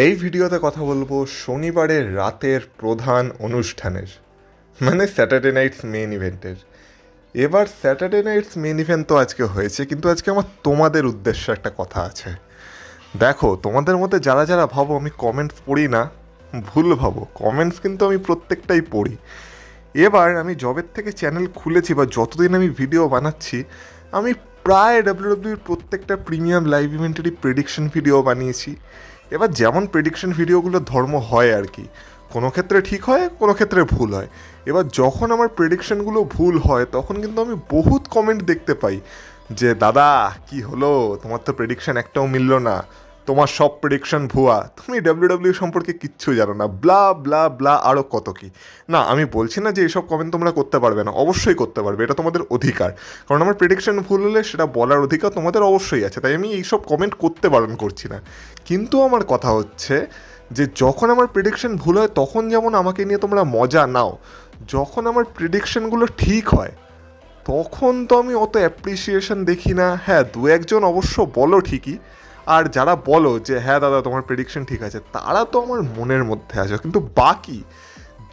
এই ভিডিওতে কথা বলবো শনিবারের রাতের প্রধান অনুষ্ঠানের মানে স্যাটারডে নাইটস মেন ইভেন্টের। এবার স্যাটারডে নাইটস মেন ইভেন্ট তো আজকে হয়েছে, কিন্তু আজকে আমার তোমাদের উদ্দেশ্যে একটা কথা আছে। দেখো, তোমাদের মধ্যে যারা যারা ভাবো আমি কমেন্টস পড়ি না, ভুল ভাবো। কমেন্টস কিন্তু আমি প্রত্যেকটাই পড়ি। এবার আমি জবের থেকে চ্যানেল খুলেছি বা যতদিন আমি ভিডিও বানাচ্ছি, আমি প্রায় ডাব্লিউডাব্লিউর প্রত্যেকটা প্রিমিয়াম লাইভ ইভেন্টেরই প্রেডিকশন ভিডিও বানিয়েছি। এবার যেমন প্রেডিকশন ভিডিওগুলো ধর্ম হয় আর কি, কোনো ক্ষেত্রে ঠিক হয়, কোনো ক্ষেত্রে ভুল হয়। এবার যখন আমার প্রেডিকশনগুলো ভুল হয় তখন কিন্তু আমি বহুত কমেন্ট দেখতে পাই যে দাদা কি হলো, তোমার তো প্রেডিকশন একটাও মিলল না, তোমার সব প্রেডিকশন ভুয়া, তুমি ডাব্লিউডাব্লিউ সম্পর্কে কিচ্ছু জানো না, ব্লা ব্লা ব্লা আরও কত কি। না, আমি বলছি না যে এইসব কমেন্ট তোমরা করতে পারবে না, অবশ্যই করতে পারবে, এটা তোমাদের অধিকার। কারণ আমার প্রেডিকশন ভুল হলে সেটা বলার অধিকার তোমাদের অবশ্যই আছে, তাই আমি এইসব কমেন্ট করতে বারণ করছি না। কিন্তু আমার কথা হচ্ছে যে যখন আমার প্রেডিকশন ভুল হয় তখন যেমন আমাকে নিয়ে তোমরা মজা নাও, যখন আমার প্রেডিকশনগুলো ঠিক হয় তখন তো আমি অত অ্যাপ্রিসিয়েশন দেখি না। হ্যাঁ, দু একজন অবশ্য বলো ঠিকই, আর যারা বলো যে হ্যাঁ দাদা তোমার প্রেডিকশন ঠিক আছে, তারা তো আমার মনের মধ্যে আছে। কিন্তু বাকি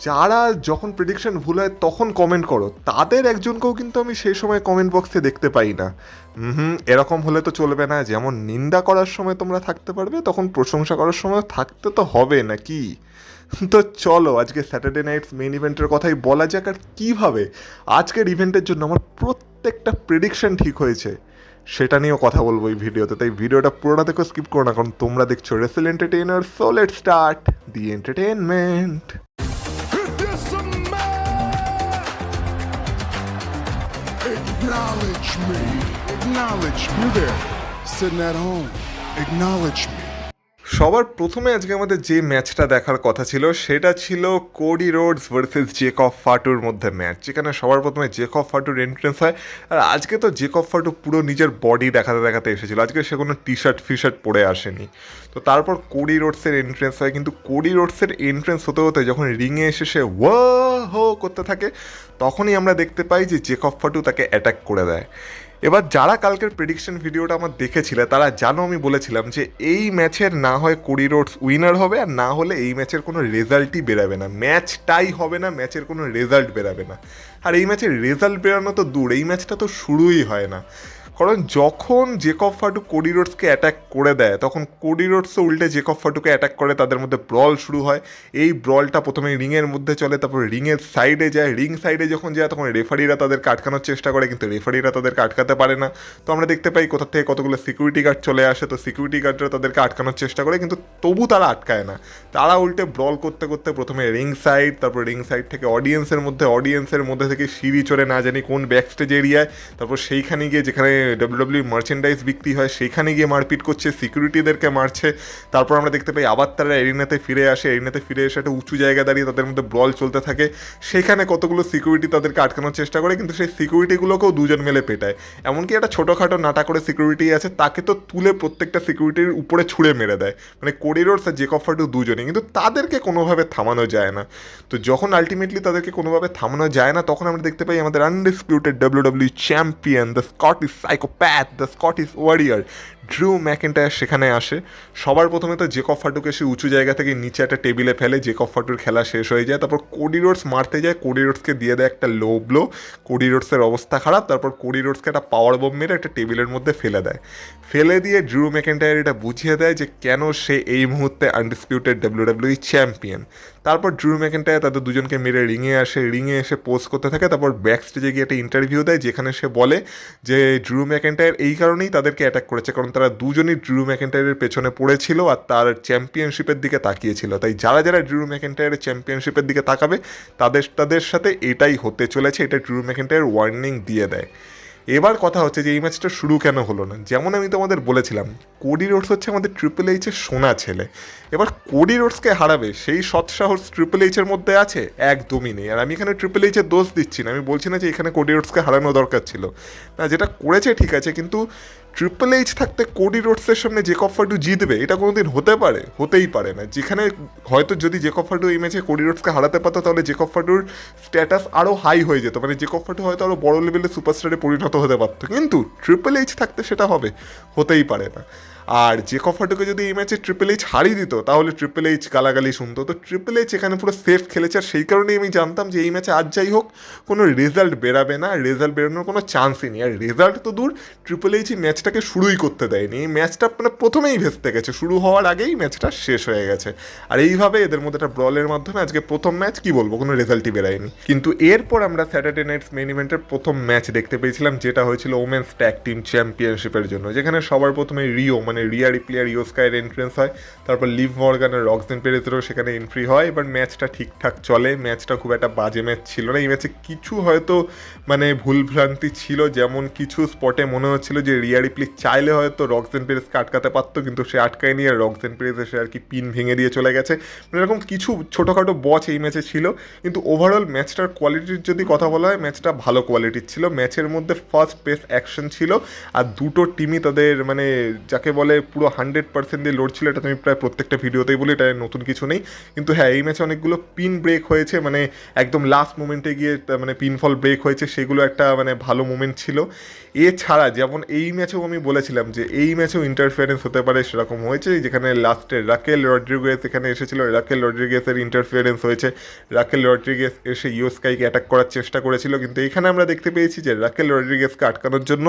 যারা যখন প্রেডিকশন ভুল হয় তখন কমেন্ট করো, তাদের একজনকেও কিন্তু আমি সেই সময় কমেন্ট বক্সে দেখতে পাই না। এরকম হলে তো চলবে না। যেমন নিন্দা করার সময় তোমরা থাকতে পারবে, তখন প্রশংসা করার সময় থাকতে তো হবে নাকি? তো চলো আজকে স্যাটারডে নাইটস মেন ইভেন্টের কথাই বলা যাক, আর কীভাবে আজকের ইভেন্টের জন্য আমার প্রত্যেকটা প্রেডিকশন ঠিক হয়েছে সেটা নিয়েও কথা বলবো এই ভিডিওতে। তাই ভিডিওটা পুরোটা দেখো, স্কিপ করো না, কারণ তোমরা দেখছো Rachel entertainer. So let's start the entertainment. Acknowledge me. Acknowledge me. You there, sitting at home. Acknowledge me. সবার প্রথমে আজকে আমাদের যে ম্যাচটা দেখার কথা ছিল সেটা ছিল কোডি রোডস ভার্সেস জেকব ফাটুর মধ্যে ম্যাচ, যেখানে সবার প্রথমে জেকব ফাটুর এন্ট্রেন্স হয়। আর আজকে তো জেকব ফাটু পুরো নিজের বডি দেখাতে দেখাতে এসেছিল, আজকে সে কোনো টি শার্ট পরে আসেনি। তো তারপর কোডি রোডসের এন্ট্রেন্স হয়, কিন্তু কোডি রোডসের এন্ট্রেন্স হতে হতে যখন রিংয়ে এসে সে ওয়া হো করতে থাকে, তখনই আমরা দেখতে পাই যে জেকব ফাটু তাকে অ্যাটাক করে দেয়। এবার যারা কালকের প্রেডিকশন ভিডিওটা আমার দেখেছিলে তারা জানো আমি বলেছিলাম যে এই ম্যাচের না হয় কোডি রোডস উইনার হবে, আর না হলে এই ম্যাচের কোনো রেজাল্টই বেরাবে না, ম্যাচটাই হবে না, ম্যাচের কোনো রেজাল্ট বেরাবে না। আর এই ম্যাচের রেজাল্ট বেরানো তো দূর, এই ম্যাচটা তো শুরুই হয় না। কারণ যখন জেকব ফাটু কোডি রোডসকে অ্যাটাক করে দেয় তখন কোডি রোডসও উল্টে জেকব ফাটুকে অ্যাটাক করে, তাদের মধ্যে ব্রল শুরু হয়। এই ব্রলটা প্রথমে রিংয়ের মধ্যে চলে, তারপর রিংয়ের সাইডে যায়। রিং সাইডে যখন যায় তখন রেফারিরা তাদেরকে আটকানোর চেষ্টা করে, কিন্তু রেফারিরা তাদেরকে আটকাতে পারে না। তো আমরা দেখতে পাই কোথা থেকে কতগুলো সিকিউরিটি গার্ড চলে আসে, তো সিকিউরিটি গার্ডরা তাদেরকে আটকানোর চেষ্টা করে, কিন্তু তবু তারা আটকায় না। তারা উল্টে ব্রল করতে করতে প্রথমে রিং সাইড, তারপর রিং সাইড থেকে অডিয়েন্সের মধ্যে থেকে সিঁড়ি চড়ে না জানি কোন ব্যাকস্টেজ এরিয়ায়, তারপর সেইখানে গিয়ে যেখানে ডাব্লিউডাব্লিউ মার্চেন্ডাইজ বিক্রি হয় সেইখানে গিয়ে মারপিট করছে, সিকিউরিটিদেরকে মারছে। তারপর আমরা দেখতে পাই আবার তারা এরিনাতে ফিরে আসে, এরিনাতে ফিরে এসে একটা উঁচু জায়গা দাঁড়িয়ে তাদের মধ্যে ব্রল চলতে থাকে। সেখানে কতগুলো সিকিউরিটি তাদেরকে আটকানোর চেষ্টা করে, কিন্তু সেই সিকিউরিটিগুলোকেও দুজন মেলে পেটায়। এমনকি একটা ছোটোখাটো নাটা করে সিকিউরিটি আছে, তাকে তো তুলে প্রত্যেকটা সিকিউরিটির উপরে ছুঁড়ে মেরে দেয়। মানে কোডি রোডস আর জেকব ফাটু দুজনেই, কিন্তু তাদেরকে কোনোভাবে থামানো যায় না। তো যখন আলটিমেটলি তাদেরকে কোনোভাবে থামানো যায় না তখন আমরা দেখতে পাই আমাদের undisputed W W champion, the Scottish psychopath, the Scottish warrior Drew McIntyre সেখানে আসে। সবার প্রথমে তো জেকব ফাটুকে সে উঁচু জায়গা থেকে নিচে একটা টেবিলে ফেলে, জেকব ফাটুর খেলা শেষ হয়ে যায়। তারপর কোডি রোডস মারতে যায়, কোডি রোডসকে দিয়ে দেয় একটা লো ব্লো, কোডি রোডসের অবস্থা খারাপ। তারপর কোডি রোডসকে একটা পাওয়ার বম মেরে একটা টেবিলের মধ্যে ফেলে দেয়। ফেলে দিয়ে ড্রু ম্যাকিন্টায়ার এটা বুঝিয়ে দেয় যে কেন সে এই মুহূর্তে আনডিসপিউটেড ডাব্লিউডাব্লিউ চ্যাম্পিয়ন। তারপর ড্রু ম্যাকিন্টায়ার তাদের দুজনকে মেরে রিংয়ে আসে, রিংয়ে এসে পোস্ট করতে থাকে। তারপর ব্যাক স্টেজে গিয়ে একটা ইন্টারভিউ দেয়, যেখানে সে বলে যে ড্রু ম্যাকিন্টায়ার এই কারণেই তাদেরকে অ্যাটাক করেছে, কারণ তারা দুজনই ড্রু ম্যাকিন্টায়ারের পেছনে পড়েছিল আর তার চ্যাম্পিয়নশিপের দিকে তাকিয়েছিল। তাই যারা যারা ড্রু ম্যাকিন্টায়ারের চ্যাম্পিয়নশিপের দিকে তাকাবে তাদের সাথে এটাই হতে চলেছে, এটা ড্রু ম্যাকিন্টায়ার ওয়ার্নিং দিয়ে দেয়। এবার কথা হচ্ছে যে এই ম্যাচটা শুরু কেন হলো না। যেমন আমি তোমাদের বলেছিলাম, কোডি রোডস হচ্ছে আমাদের ট্রিপল এইচের সোনা ছেলে। এবার কোডি রোডসকে হারাবে সেই সৎসাহস ট্রিপল এইচের মধ্যে আছে? একদমই নেই। আর আমি এখানে ট্রিপল এইচের দোষ দিচ্ছি না, আমি বলছি না যে এখানে কোডি রোডসকে হারানো দরকার ছিল না, যেটা করেছে ঠিক আছে, কিন্তু ট্রিপল এইচ থাকতে কোডি রোডসের সামনে জেকব ফাটু জিতবে এটা কোনোদিন হতে পারে? হতেই পারে না। যেখানে হয়তো যদি জেকব ফাটু এই ম্যাচে কোডি রোডসকে হারাতে পারতো তাহলে জেকব ফাটুর স্ট্যাটাস আরও হাই হয়ে যেত, মানে জেকব ফাটু হয়তো আরও বড় লেভেলের সুপারস্টারে পরিণত হতে পারতো, কিন্তু ট্রিপল এইচ থাকতে সেটা হতেই পারে না। আর জেকব ফাটুকে যদি এই ম্যাচে ট্রিপল এইচ হারিয়ে দিত তাহলে ট্রিপল এইচ গালাগালি শুনতো, তো ট্রিপল এইচ এখানে পুরো সেফ খেলেছে। আর সেই কারণেই আমি জানতাম যে এই ম্যাচে আজ যাই হোক কোনো রেজাল্ট বেরাবে না, রেজাল্ট বেরোনোর কোনো চান্সই নেই। আর রেজাল্ট তো দূর, ট্রিপল এইচ এই ম্যাচটাকে শুরুই করতে দেয়নি। এই ম্যাচটা মানে প্রথমেই ভেস্তে গেছে, শুরু হওয়ার আগেই ম্যাচটা শেষ হয়ে গেছে। আর এইভাবে এদের মধ্যে একটা ব্রলের মাধ্যমে আজকে প্রথম ম্যাচ কি বলবো কোনো রেজাল্টই বেরায়নি। কিন্তু এরপর আমরা স্যাটারডে নাইটস মেইন ইভেন্টের প্রথম ম্যাচ দেখতে পেয়েছিলাম, যেটা হয়েছিল ওমেন্স ট্যাগ টিম চ্যাম্পিয়নশিপের জন্য, যেখানে সবার প্রথমে রিও মানে রিয়া রিপ্লি আর ইও স্কাইয়ের এন্ট্রেন্স হয়। তারপর লিভ মর্গান আর রক্সেন পেরেজেরও সেখানে এন্ট্রি হয়। এবার ম্যাচটা ঠিকঠাক চলে, ম্যাচটা খুব একটা বাজে ম্যাচ ছিল না। এই ম্যাচে কিছু হয়তো মানে ভুলভ্রান্তি ছিল, যেমন কিছু স্পটে মনে হচ্ছিল যে রিয়া রিপ্লি চাইলে হয়তো রক্সেন পেরেজকে আটকাতে পারতো, কিন্তু সে আটকায়নি আর রক্সেন পেরেজ এসে আর কি পিন ভেঙে দিয়ে চলে গেছে। মানে এরকম কিছু ছোটোখাটো বচ এই ম্যাচে ছিল, কিন্তু ওভারঅল ম্যাচটার কোয়ালিটির যদি কথা বলা হয় ম্যাচটা ভালো কোয়ালিটির ছিল। ম্যাচের মধ্যে ফার্স্ট পেস অ্যাকশন ছিল, আর দুটো টিমই তাদের মানে যাকে বলে পুরো 100% দিয়ে লড়ছিল। এটা তুমি প্রায় প্রত্যেকটা ভিডিওতেই বলি, এটা নতুন কিছু নেই। কিন্তু হ্যাঁ, এই ম্যাচে অনেকগুলো পিন ব্রেক হয়েছে, মানে একদম লাস্ট মোমেন্টে গিয়ে মানে পিনফল ব্রেক হয়েছে, সেগুলো একটা মানে ভালো মোমেন্ট ছিল। এছাড়া যেমন এই ম্যাচেও আমি বলেছিলাম যে এই ম্যাচেও ইন্টারফিয়ারেন্স হতে পারে, সেরকম হয়েছে। যেখানে লাস্টে রাকেল রড্রিগেজ এখানে এসেছিল, রাকেল রড্রিগেজের ইন্টারফিয়ারেন্স হয়েছে। রাকেল রড্রিগেজ এসে ইও স্কাইকে অ্যাটাক করার চেষ্টা করেছিল, কিন্তু এখানে আমরা দেখতে পেয়েছি যে রাকেল রড্রিগেজকে আটকানোর জন্য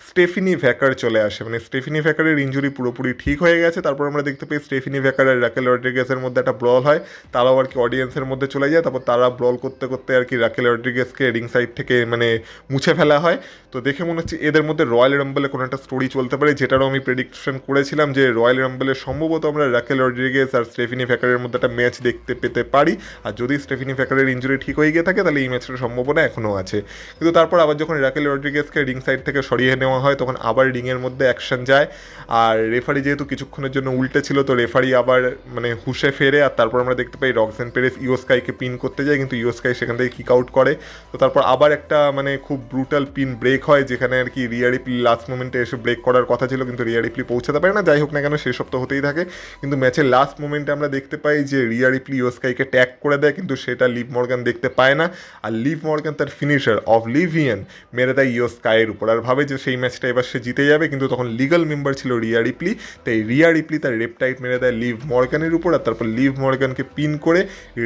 স্টেফিনি ভ্যাকার চলে আসে। মানে স্টেফিনি ভ্যাকারের ইঞ্জুরি পুরোপুরি ঠিক হয়ে গেছে। তারপর আমরা দেখতে পাই স্টেফিনি ভ্যাকার আর রাকেল রড্রিগেজের মধ্যে একটা ব্রল হয়, তারাও আর কি অডিয়েন্সের মধ্যে চলে যায়। তারপর তারা ব্রল করতে করতে আর কি রাকেল রড্রিগেজকে রিং সাইড থেকে মানে মুছে ফেলা হয়। তো দেখে মনে হচ্ছে এদের মধ্যে রয়্যাল রাম্বলে কোনো একটা স্টোরি চলতে পারে, যেটারও আমি প্রেডিকশন করেছিলাম যে রয়্যাল রাম্বলে সম্ভবত আমরা রাকেল রড্রিগেজ আর স্টেফিনি ভ্যাকারের মধ্যে একটা ম্যাচ দেখতে পেতে পারি। আর যদি স্টেফিনি ভ্যাকারের ইঞ্জুরি ঠিক হয়ে গিয়ে থাকে তাহলে এই ম্যাচের সম্ভাবনা এখনও আছে। কিন্তু তারপর আবার যখন রাকেল রড্রিগেজকে রিং সাইড থেকে সরিয়ে নেওয়া হয় তখন আবার রিংয়ের মধ্যে অ্যাকশন যায়। আর রেফারি যেহেতু কিছুক্ষণের জন্য উল্টে ছিল, তো রেফারি আবার মানে হুশে ফেরে। আর তারপর আমরা দেখতে পাই রক্সেন পেরেজ ইও স্কাইকে পিন করতে যায়, কিন্তু ইও স্কাই সেখান থেকে কিক আউট করে। তো তারপর আবার একটা মানে খুব ব্রুটাল পিন ব্রেক হয়, যেখানে আর কি রিয়া রিপ্লি লাস্ট মোমেন্টে এসে ব্রেক করার কথা ছিল, কিন্তু রিয়া রিপ্লি পৌঁছাতে পারে না। যাই হোক না কেন, সেসব তো হতেই থাকে। কিন্তু ম্যাচের লাস্ট মোমেন্টে আমরা দেখতে পাই যে রিয়া রিপ্লি ইও স্কাইকে ট্যাগ করে দেয়, কিন্তু সেটা লিভ মর্গান দেখতে পায় না। আর লিভ মর্গান তার ফিনিশার অবলিভিয়ান মেরে দেয় ইও স্কাইয়ের উপর, আর ভাবে যে সেই ম্যাচটা এবার সে জিতে যাবে। কিন্তু তখন লিগাল মেম্বার ছিল রিয়া রিপ্লি, তাই রিয়া রিপ্লি তার রেপটাইট মেরে দেয় লিভ মর্গানের উপর। আর তারপর লিভ মর্গানকে পিন করে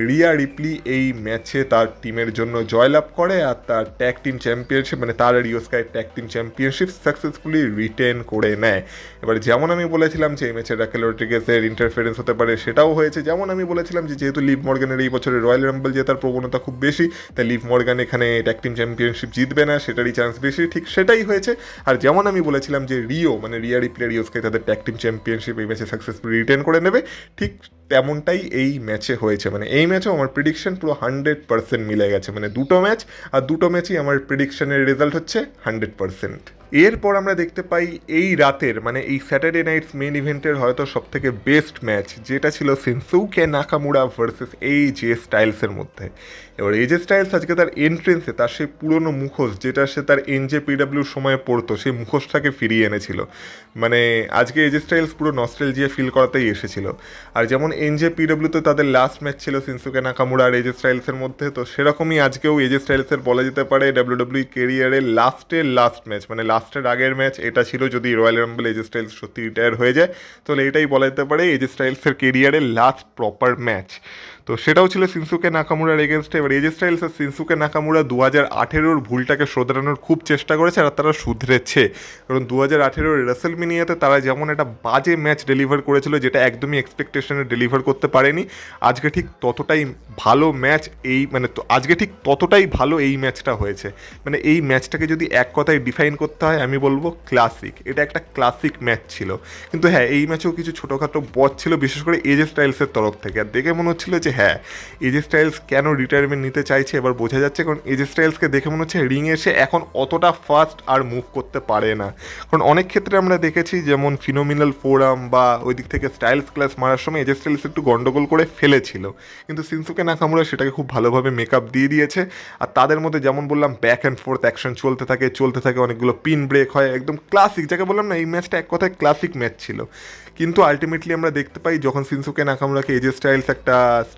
রিয়া রিপ্লি এই ম্যাচে তার টিমের জন্য জয়লাভ করে, আর তার ট্যাগ টিম চ্যাম্পিয়নশিপ মানে তার আর ইও স্কাইয়ের tag team championship successfully retain করে নেয়। এবার যেমন আমি বলেছিলাম যে এই ম্যাচে রাকেল রড্রিগেজের ইন্টারফারেন্স হতে পারে, সেটাও হয়েছে। যেমন আমি বলেছিলাম যে যেহেতু লিভ মর্গানের এই বছরের রয়্যাল রাম্বল জেতার প্রবণতা খুব বেশি, তাই লিভ মর্গান এখানে ট্যাগ টিম চ্যাম্পিয়নশিপ জিতবে না, সেটারই চান্স বেশি। ঠিক সেটাই হয়েছে। আর যেমন আমি বলেছিলাম যে রিও মানে রিয়া রিপ্লি আর ইও স্কাই তাদের ট্যাগ টিম চ্যাম্পিয়নশিপ এই ম্যাচে সাকসেসফুলি রিটেন করে নেবে, ঠিক তেমনটাই এই ম্যাচে হয়েছে। মানে এই ম্যাচেও আমার প্রেডিকশন পুরো 100% মিলে গেছে। মানে দুটো ম্যাচ, আর দুটো ম্যাচই আমার প্রেডিকশনের রেজাল্ট হচ্ছে 100%। এরপর আমরা দেখতে পাই এই রাতের মানে এই স্যাটারডে নাইটস মেইন ইভেন্টের হয়তো সবথেকে বেস্ট ম্যাচ, যেটা ছিল শিনসুকে নাকামুরা ভার্সেস এজে স্টাইলসের মধ্যে। এবার এজে স্টাইলস আজকে তার এন্ট্রেন্সে তার সেই পুরনো মুখোশ, যেটা সে তার এনজেপিডাব্লিউর সময় পড়তো, সেই মুখোশটাকে ফিরিয়ে এনেছিল। মানে আজকে এজে স্টাইলস পুরো নস্টালজিয়া ফিল করাতেই এসেছিল। আর যেমন এনজেপিডাব্লিউতে তাদের লাস্ট ম্যাচ ছিল শিনসুকে নাকামুরা আর এজে স্টাইলসের মধ্যে, তো সেরকমই আজকেও এজে স্টাইলসের বলা যেতে পারে ডাব্লিউডাব্লিউ কেরিয়ারের লাস্ট ম্যাচ, মানে লাস্টের আগের ম্যাচ এটা ছিল। যদি রয়্যাল রাম্বল এজে স্টাইলস সত্যি রিটায়ার হয়ে যায় তাহলে এটাই বলা যেতে পারে এজে স্টাইলসের কেরিয়ারের লাস্ট প্রপার ম্যাচ। তো সেটাও ছিল শিনসুকে নাকামুরার এগেনস্টে। এবার এজে স্টাইলস আর শিনসুকে নাকামুরা 2018 ভুলটাকে শোধরানোর খুব চেষ্টা করেছে, আর তারা শুধরেছে। কারণ 2018 রেসেলমেনিয়াতে তারা যেমন একটা বাজে ম্যাচ ডেলিভার করেছিল, যেটা একদমই এক্সপেকটেশনে ডেলিভার করতে পারেনি, আজকে ঠিক ততটাই ভালো ম্যাচ এই মানে আজকে ঠিক ততটাই ভালো এই ম্যাচটা হয়েছে। মানে এই ম্যাচটাকে যদি এক কথায় ডিফাইন করতে হয় আমি বলবো ক্লাসিক। এটা একটা ক্লাসিক ম্যাচ ছিল। কিন্তু হ্যাঁ, এই ম্যাচেও কিছু ছোটোখাটো বচ ছিল, বিশেষ করে এজে স্টাইলসের তরফ থেকে। আর দেখে মনে হচ্ছিল যে হ্যাঁ, এজে স্টাইলস কেন রিটায়ারমেন্ট নিতে চাইছে এবার বোঝা যাচ্ছে। কারণ এজে স্টাইলসকে দেখে মনে হচ্ছে রিংয়ে এসে এখন অতটা ফাস্ট আর মুভ করতে পারে না। কারণ অনেক ক্ষেত্রে আমরা দেখেছি যেমন ফিনোমিনাল ফোরাম বা ওই দিক থেকে স্টাইলস ক্লাস মারার সময় এজে স্টাইলস একটু গন্ডগোল করে ফেলেছিল, কিন্তু শিনসুকে নাকামুরা সেটাকে খুব ভালোভাবে মেকআপ দিয়ে দিয়েছে। আর তাদের মধ্যে যেমন বললাম ব্যাক অ্যান্ড ফোর্থ অ্যাকশন চলতে থাকে, অনেকগুলো পিন ব্রেক হয়, একদম ক্লাসিক। যাকে বললাম না, এই ম্যাচটা এক কথায় ক্লাসিক ম্যাচ ছিল। কিন্তু আলটিমেটলি আমরা দেখতে পাই যখন শিনসুকে নাকামুরাকে এজে স্টাইলস একটা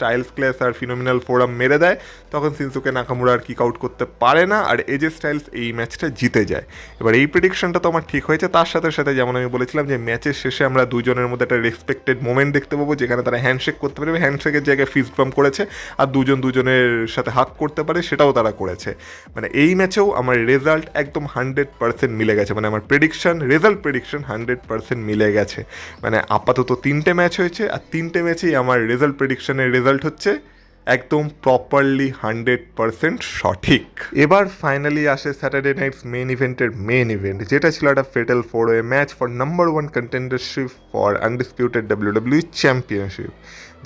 স্টাইলস ক্লাস আর ফিনোমিনাল ফোরাম মেরে দেয়, তখন শিনসুকে নাকামুরা আর কিক আউট করতে পারে না, আর এজে স্টাইলস এই ম্যাচটা জিতে যায়। এবার এই প্রেডিকশনটা তো আমার ঠিক হয়েছে, তার সাথে সাথে যেমন আমি বলেছিলাম যে ম্যাচের শেষে আমরা দুজনের মধ্যে একটা রেসপেক্টেড মোমেন্ট দেখতে পাবো, যেখানে তারা হ্যান্ডশেক করতে পারবে, হ্যান্ডশেকের জায়গায় ফিস্ট বাম্প করেছে, আর দুজন দুজনের সাথে হাক করতে পারে, সেটাও তারা করেছে। মানে এই ম্যাচেও আমার রেজাল্ট একদম 100% মিলে গেছে, মানে আমার রেজাল্ট প্রেডিকশন 100% মিলে গেছে। মানে আপাতত 3টে ম্যাচ হয়েছে, আর 3টে ম্যাচেই আমার রেজাল্ট প্রেডিকশনের রেজাল্ট হচ্ছে একদম প্রপারলি 100% সঠিক। এবার ফাইনালি আসে স্যাটারডে নাইটস মেন ইভেন্ট, যেটা ছিল একটা fatal 4-way match for number 1 contendership for undisputed WWE championship,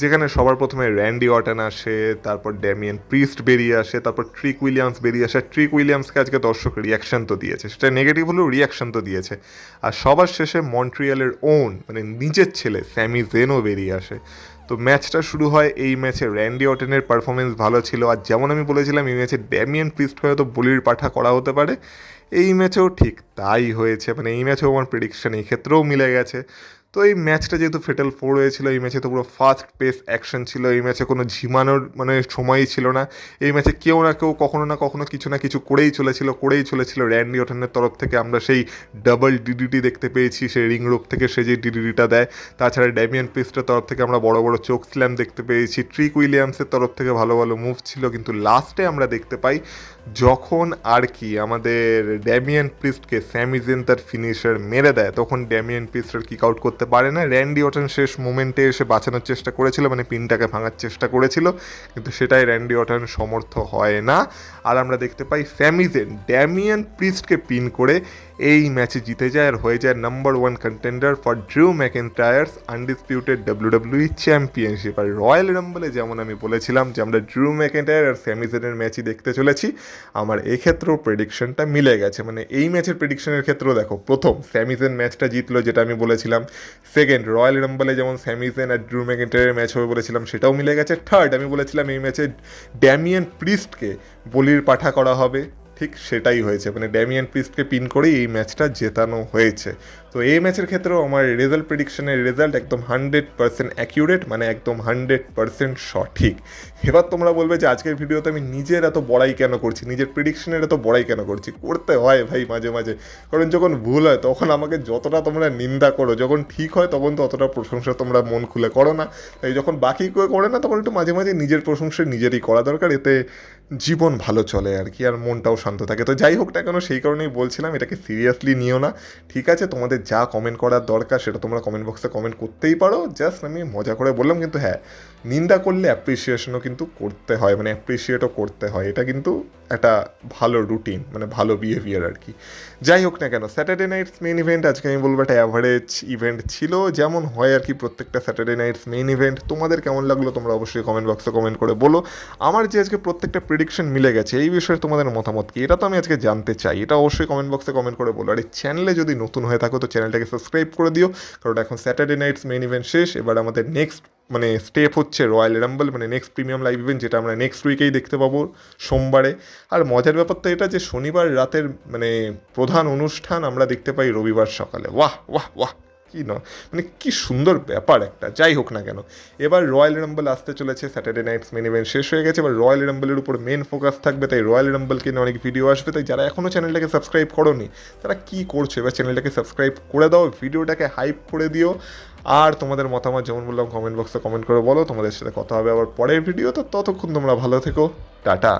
যেখানে সবার প্রথমে র্যান্ডি অর্টন আসে, তারপর ড্যামিয়ান প্রিস্ট বেরিয়ে আসে, তারপর ট্রিক উইলিয়ামস বেরিয়ে আসে। ট্রিক উইলিয়ামসকে আজকে দর্শক রিয়াকশন তো দিয়েছে, সেটা নেগেটিভ হলেও রিয়াকশন তো দিয়েছে। আর সবার শেষে মন্ট্রিয়ালের ওন মানে নিজের ছেলে স্যামি জেনও বেরিয়ে আসে। তো ম্যাচটা শুরু হয়, এই ম্যাচে র্যান্ডি অর্টনের পারফরমেন্স ভালো ছিল, আর যেমন আমি বলেছিলাম এই ম্যাচে ড্যামিয়ান প্রিস্টকে হয়তো বলির পাঠা করা হতে পারে, এই ম্যাচেও ঠিক তাই হয়েছে। মানে এই ম্যাচেও আমার প্রেডিকশন এই ক্ষেত্রেও মিলে গেছে। তো এই ম্যাচটা যেহেতু ফেটাল 4 হয়েছিল, এই ম্যাচে তো পুরো ফাস্ট পেস অ্যাকশন ছিল, এই ম্যাচে কোনো ঝিমানোর মানে সময়ই ছিল না। এই ম্যাচে কেউ না কেউ কখনো না কখনো কিছু না কিছু করেই চলেছিল। র্যান্ডি অর্টনের তরফ থেকে আমরা সেই ডাবল ডিডিটি দেখতে পেয়েছি, সেই রিং রোপ থেকে সে যে ডিডিটিটা দেয়। তাছাড়া ড্যামিয়ান প্রিস্টের তরফ থেকে আমরা বড় বড় চোক স্ল্যাম দেখতে পেয়েছি। ট্রিক উইলিয়ামসের তরফ থেকে ভালো ভালো মুভ ছিল, কিন্তু লাস্টে আমরা দেখতে পাই যখন আর কি আমাদের ড্যামিয়ান প্রিস্টকে স্যামি জেন তার ফিনিশার মেরে দেয়, তখন ড্যামিয়ান প্রিস্টার কিক আউট করতে পারে না। র্যান্ডি অর্টন শেষ মোমেন্টে এসে বাঁচানোর চেষ্টা করেছিল, মানে পিনটাকে ভাঙার চেষ্টা করেছিল, কিন্তু সেটাই র্যান্ডি অর্টন সমর্থ হয় না। আর আমরা দেখতে পাই স্যামি জেন ড্যামিয়ান প্রিস্টকে পিন করে এই ম্যাচে জিতে যায় আর হয়ে যায় number 1 contender for Drew McIntyre's undisputed WWE championship. আর রয়্যাল রাম্বলে যেমন আমি বলেছিলাম যে আমরা ড্রিউ ম্যাকিন্টায়ার আর স্যামি জেনের ম্যাচই দেখতে চলেছি, আমার এক্ষেত্রেও প্রেডিকশনটা মিলে গেছে। মানে এই ম্যাচের প্রেডিকশনের ক্ষেত্রেও দেখো, প্রথম স্যামি জেন ম্যাচটা জিতলো, যেটা আমি বলেছিলাম। সেকেন্ড, রয়্যাল রাম্বলে যেমন স্যামি জেন আর ড্রিউ ম্যাকিন্টায়ারের ম্যাচ হবে বলেছিলাম, সেটাও মিলে গেছে। থার্ড, আমি বলেছিলাম এই ম্যাচে ড্যামিয়ান প্রিস্টকে বলির পাঠা করা হবে, ঠিক সেটাই হয়েছে। মানে ড্যামিয়ান প্রিস্টকে পিন করেই এই ম্যাচটা জেতানো হয়েছে। তো এই ম্যাচের ক্ষেত্রেও আমার রেজাল্ট প্রেডিকশনের রেজাল্ট একদম 100% অ্যাকিউরেট, মানে একদম 100% সঠিক। এবার তোমরা বলবে যে আজকের ভিডিওতে আমি নিজের এত বড়াই কেন করছি, নিজের প্রেডিকশনের এত বড়াই কেন করছি। করতে হয় ভাই মাঝে মাঝে, কারণ যখন ভুল হয় তখন আমাকে যতটা তোমরা নিন্দা করো, যখন ঠিক হয় তখন তো অতটা প্রশংসা তোমরা মন খুলে করো না। তাই যখন বাকি কেউ করে না, তখন একটু মাঝে মাঝে নিজের প্রশংসা নিজেরই করা দরকার, এতে জীবন ভালো চলে আর কি, আর মনটাও শান্ত থাকে। তো যাই হোক না কেন, সেই কারণেই বলছিলাম এটাকে সিরিয়াসলি নিও না, ঠিক আছে? তোমাদের যা কমেন্ট করার দরকার সেটা তোমরা কমেন্ট বক্সে কমেন্ট করতেই পারো, জাস্ট আমি মজা করে বললাম। কিন্তু হ্যাঁ, নিন্দা করলে অ্যাপ্রিসিয়েশনও কিন্তু করতে হয়, মানে অ্যাপ্রিসিয়েটও করতে হয়, এটা কিন্তু একটা ভালো রুটিন, মানে ভালো বিহেভিয়ার আর কি। যাই হোক না কেন, স্যাটারডে নাইটস মেইন ইভেন্ট আজকে আমি বলবো একটা অ্যাভারেজ ইভেন্ট ছিল, যেমন হয় আর কি প্রত্যেকটা স্যাটারডে নাইটস মেইন ইভেন্ট। তোমাদের কেমন লাগলো তোমরা অবশ্যই কমেন্ট বক্সে কমেন্ট করে বলো। আমার যে আজকে প্রত্যেকটা প্রেডিকশন মিলে গেছে, এই বিষয়ে তোমাদের মতামত কি, এটা তো আমি আজকে জানতে চাই, এটা অবশ্যই কমেন্ট বক্সে কমেন্ট করে বলো। আর এই চ্যানেলে যদি নতুন হয়ে থাকো তো চ্যানেলটাকে সাবস্ক্রাইব করে দিও, কারণ এখন স্যাটারডে নাইটস মেইন ইভেন্ট শেষ। এবার আমাদের নেক্সট মানে স্টেপ হচ্ছে রয়্যাল রাম্বল, মানে নেক্সট প্রিমিয়াম লাইভ ইভেন্ট, যেটা আমরা নেক্সট উইকেই দেখতে পাবো সোমবারে। আর মজার ব্যাপার তো এটা যে শনিবার রাতের মানে প্রধান অনুষ্ঠান আমরা দেখতে পাই রবিবার সকালে। ওয়াহ ওয়াহ ওয়াহ, কি না মানে কি সুন্দর ব্যাপার একটা। যাই হোক না কেন, এবার রয়্যাল রাম্বল আসতে চলেছে, স্যাটারডে নাইটস মেন ইভেন্ট শেষ হয়ে গেছে, এবার রয়্যাল রাম্বলের উপর মেন ফোকাস থাকবে। তাই রয়্যাল রাম্বলকে নিয়ে অনেক ভিডিও আসবে, তাই যারা এখনও চ্যানেলটাকে সাবস্ক্রাইব করোনি তারা কি করছো, এবার চ্যানেলটাকে সাবস্ক্রাইব করে দাও, ভিডিওটাকে হাইপ করে দিও। আর তোমাদের মতামত যেমন বললাম কমেন্ট বক্সে কমেন্ট করে বলো। তোমাদের সাথে কথা হবে আবার পরের ভিডিও, তো ততক্ষণ তোমরা ভালো থেকো, টাটা।